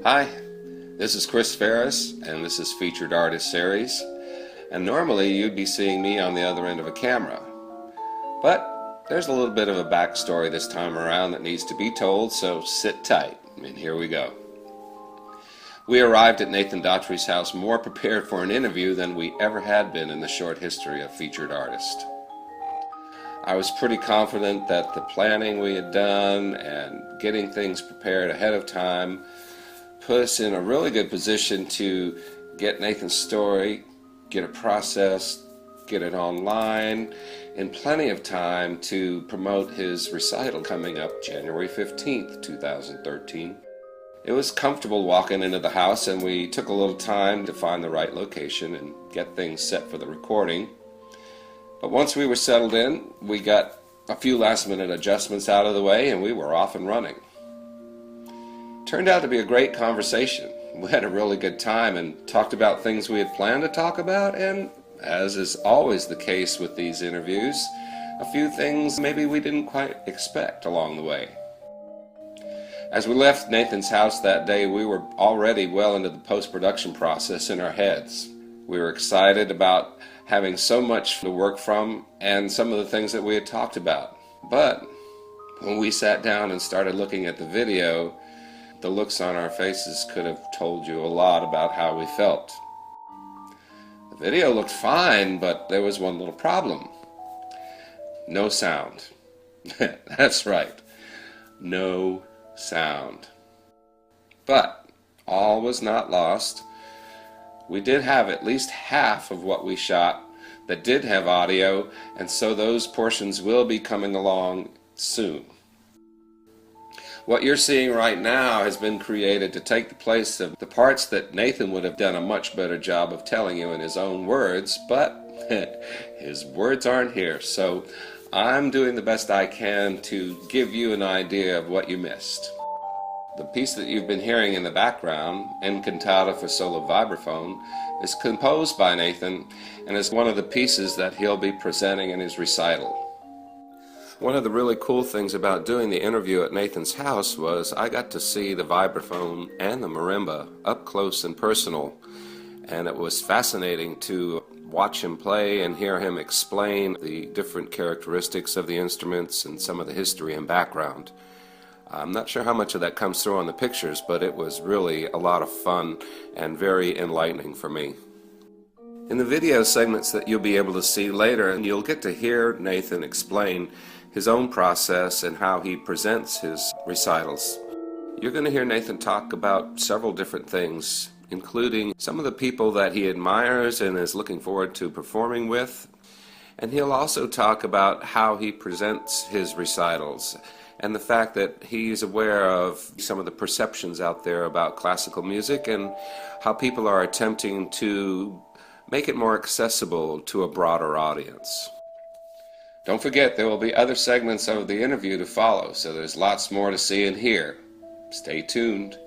Hi, this is Kris Ferris, and this is Featured Artist Series. And normally you'd be seeing me on the other end of a camera. But there's a little bit of a backstory this time around that needs to be told, so sit tight, and here we go. We arrived at Nathan Daughtrey's house more prepared for an interview than we ever had been in the short history of Featured Artist. I was pretty confident that the planning we had done and getting things prepared ahead of time put us in a really good position to get Nathan's story, get it processed, get it online, in plenty of time to promote his recital coming up January 15th, 2013. It was comfortable walking into the house, and we took a little time to find the right location and get things set for the recording. But once we were settled in, we got a few last-minute adjustments out of the way, and we were off and running. Turned out to be a great conversation. We had a really good time and talked about things we had planned to talk about, and as is always the case with these interviews, a few things maybe we didn't quite expect along the way. As we left Nathan's house that day, we were already well into the post-production process in our heads. We were excited about having so much to work from and some of the things that we had talked about. But when we sat down and started looking at the video, the looks on our faces could have told you a lot about how we felt. The video looked fine, but there was one little problem. No sound. That's right. No sound. But all was not lost. We did have at least half of what we shot that did have audio, and so those portions will be coming along soon. What you're seeing right now has been created to take the place of the parts that Nathan would have done a much better job of telling you in his own words, but his words aren't here, so I'm doing the best I can to give you an idea of what you missed. The piece that you've been hearing in the background, Encantada for Solo Vibraphone, is composed by Nathan and is one of the pieces that he'll be presenting in his recital. One of the really cool things about doing the interview at Nathan's house was I got to see the vibraphone and the marimba up close and personal, and it was fascinating to watch him play and hear him explain the different characteristics of the instruments and some of the history and background. I'm not sure how much of that comes through on the pictures, but it was really a lot of fun and very enlightening for me. In the video segments that you'll be able to see later, you'll get to hear Nathan explain his own process and how he presents his recitals. You're going to hear Nathan talk about several different things, including some of the people that he admires and is looking forward to performing with. And he'll also talk about how he presents his recitals and the fact that he's aware of some of the perceptions out there about classical music and how people are attempting to make it more accessible to a broader audience. Don't forget, there will be other segments of the interview to follow, so there's lots more to see and hear. Stay tuned.